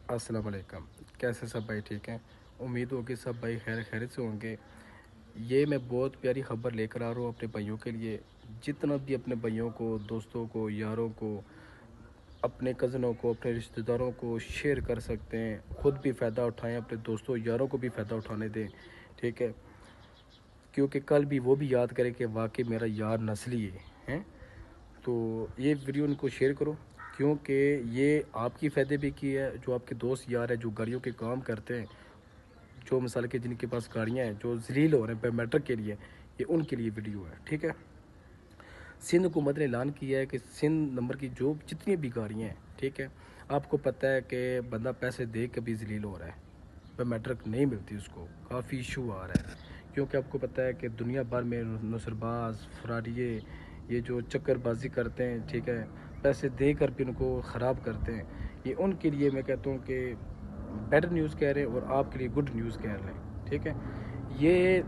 अस्सलाम वालेकुम। कैसे सब भाई ठीक हैं? उम्मीद हो कि सब भाई खैर खैरियत से होंगे। ये मैं बहुत प्यारी ख़बर लेकर आ रहा हूँ अपने भाइयों के लिए। जितना भी अपने भाइयों को, दोस्तों को, यारों को, अपने कज़नों को, अपने रिश्तेदारों को शेयर कर सकते हैं। ख़ुद भी फ़ायदा उठाएं, अपने दोस्तों यारों को भी फ़ायदा उठाने दें। ठीक है, क्योंकि कल भी वो भी याद करें कि वाकई मेरा यार नस्ली है। तो ये वीडियो उनको शेयर करो, क्योंकि ये आपकी फ़ायदे भी की है। जो आपके दोस्त यार हैं जो गाड़ियों के काम करते हैं, जो मिसाल के जिनके पास गाड़ियाँ हैं, जो जलील हो रहे हैं बायोमेट्रिक के लिए, ये उनके लिए वीडियो है। ठीक है, सिंध हुकूमत ने ऐलान किया है कि सिंध नंबर की जो जितनी भी गाड़ियाँ हैं, ठीक है, आपको पता है कि बंदा पैसे दे के भी जलील हो रहा है, बायोमेट्रिक नहीं मिलती उसको, काफ़ी इशू आ रहा है। क्योंकि आपको पता है कि दुनिया भर में नसरबाज फरारिये ये जो चक्करबाजी करते हैं, ठीक है, पैसे दे कर भी उनको ख़राब करते हैं। ये उनके लिए मैं कहता हूँ कि बेटर न्यूज़ कह रहे हैं और आपके लिए गुड न्यूज़ कह रहे हैं। ठीक है, ये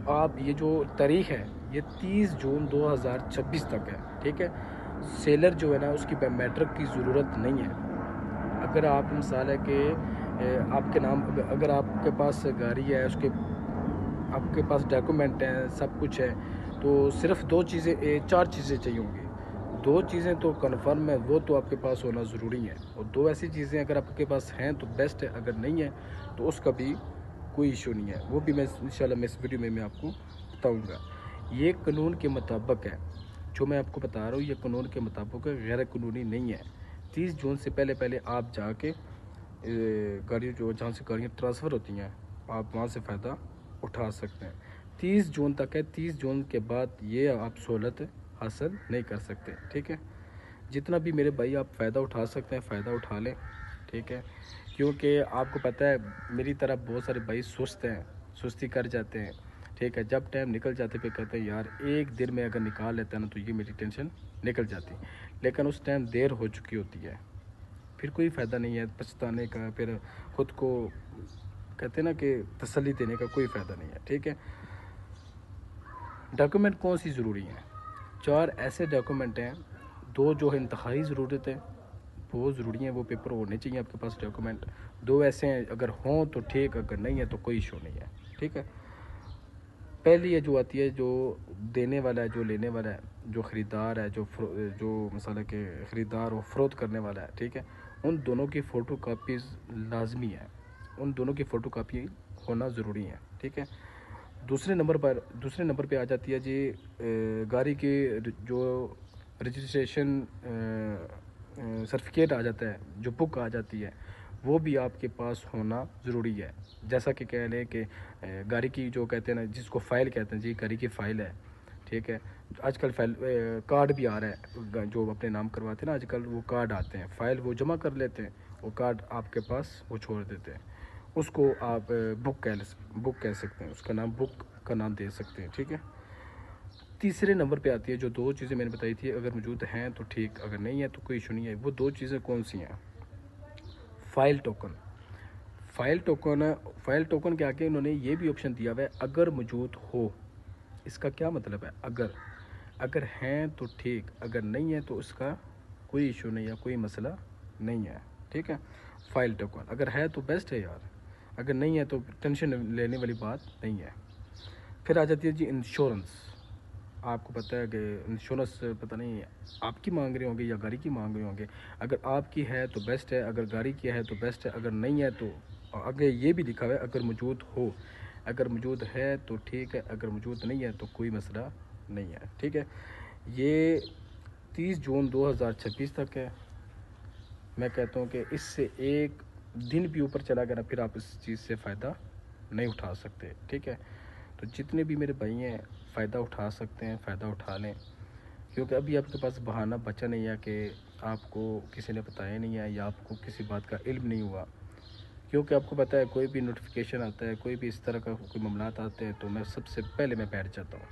आप ये जो तारीख है ये 30 जून 2026 तक है। ठीक है, सेलर जो है ना उसकी बायोमेट्रिक की ज़रूरत नहीं है। अगर आप मिसाल है कि आपके नाम अगर आपके पास गाड़ी है, उसके आपके पास डॉक्यूमेंट हैं, सब कुछ है, तो सिर्फ दो चीज़ें चार चीज़ें चाहिए होंगी। दो चीज़ें तो कन्फर्म है, वो तो आपके पास होना ज़रूरी है। और दो ऐसी चीज़ें अगर आपके पास हैं तो बेस्ट है, अगर नहीं है तो उसका भी कोई इशू नहीं है। वो भी मैं इंशाल्लाह मैं इस वीडियो में मैं आपको बताऊंगा। ये कानून के मुताबिक है, जो मैं आपको बता रहा हूँ ये कानून के मुताबिक है, गैर कानूनी नहीं है। 30 जून से पहले पहले आप जाके गाड़ी जो जहाँ से गाड़ियाँ ट्रांसफ़र होती हैं आप वहाँ से फ़ायदा उठा सकते हैं। 30 जून तक है, 30 जून के बाद ये आप सहूलत हासिल नहीं कर सकते। ठीक है, जितना भी मेरे भाई आप फ़ायदा उठा सकते हैं फ़ायदा उठा लें। ठीक है, क्योंकि आपको पता है मेरी तरह बहुत सारे भाई सुस्त हैं, सुस्ती कर जाते हैं। ठीक है, जब टाइम निकल जाते पे कहते हैं यार एक दिन में अगर निकाल लेता ना तो ये मेरी टेंशन निकल जाती, लेकिन उस टाइम देर हो चुकी होती है। फिर कोई फ़ायदा नहीं है पछताने का, फिर ख़ुद को कहते हैं ना कि तसल्ली देने का कोई फ़ायदा नहीं है। ठीक है, डॉक्यूमेंट कौन सी ज़रूरी हैं? चार ऐसे डॉक्यूमेंट हैं, दो जो है इंतहाई ज़रूरत है, बहुत ज़रूरी हैं, वो पेपर होने चाहिए आपके पास डॉक्यूमेंट। दो ऐसे हैं अगर हों तो ठीक, अगर नहीं है तो कोई इशू नहीं है। ठीक है, पहली ये जो आती है जो देने वाला है, जो लेने वाला है, जो ख़रीदार है, जो मसाला के ख़रीदार और फ़रोख्त करने वाला है, ठीक है, उन दोनों की फ़ोटो कापीज़ लाजमी है, उन दोनों की फ़ोटो कापी होना ज़रूरी है। ठीक है, दूसरे नंबर पे आ जाती है जी गाड़ी की जो रजिस्ट्रेशन सर्टिफिकेट आ जाता है, जो बुक आ जाती है, वो भी आपके पास होना ज़रूरी है। जैसा कि कह लें कि गाड़ी की जो कहते हैं ना, जिसको फ़ाइल कहते हैं जी, गाड़ी की फ़ाइल है। ठीक है, आजकल फाइल कार्ड भी आ रहा है, जो अपने नाम करवाते हैं ना आजकल वो कार्ड आते हैं, फ़ाइल वो जमा कर लेते हैं, वो कार्ड आपके पास वो छोड़ देते हैं। उसको आप बुक कह सकते हैं, उसका नाम बुक का नाम दे सकते हैं। ठीक है, तीसरे नंबर पे आती है जो दो चीज़ें मैंने बताई थी, अगर मौजूद हैं तो ठीक, अगर नहीं है तो कोई इशू नहीं है। वो दो चीज़ें कौन सी हैं? File token. फ़ाइल टोकन के आगे उन्होंने ये भी ऑप्शन दिया हुआ है अगर मौजूद हो। इसका क्या मतलब है? अगर हैं तो ठीक, अगर नहीं है तो उसका कोई इशू नहीं है, कोई मसला नहीं है। ठीक है, फ़ाइल टोकन अगर है तो बेस्ट है यार, अगर नहीं है तो टेंशन लेने वाली बात नहीं है। फिर आ जाती है जी इंश्योरेंस। आपको पता है कि इंश्योरेंस पता नहीं आपकी मांग रहे होंगे या गाड़ी की मांग रहे होंगे। अगर आपकी है तो बेस्ट है, अगर गाड़ी की है तो बेस्ट है, अगर नहीं है तो आगे ये भी लिखा हुआ है अगर मौजूद हो। अगर मौजूद है तो ठीक है, अगर मौजूद नहीं है तो कोई मसला नहीं है। ठीक है, ये 30 जून 2026 तक है। मैं कहता हूँ कि इससे एक दिन भी ऊपर चला गया ना फिर आप इस चीज़ से फ़ायदा नहीं उठा सकते। ठीक है, तो जितने भी मेरे भाई हैं फ़ायदा उठा सकते हैं, फ़ायदा उठा लें, क्योंकि अभी आपके पास बहाना बचा नहीं है कि आपको किसी ने बताया नहीं है या आपको किसी बात का इल्म नहीं हुआ। क्योंकि आपको पता है कोई भी नोटिफिकेशन आता है, कोई भी इस तरह का कोई मामलात आते हैं तो मैं सबसे पहले मैं बैठ जाता हूँ।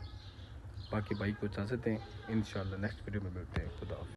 बाकी भाई को इजाज़त दें, इंशाल्लाह नेक्स्ट वीडियो में मिलते हैं। खुदा हाफ़िज़।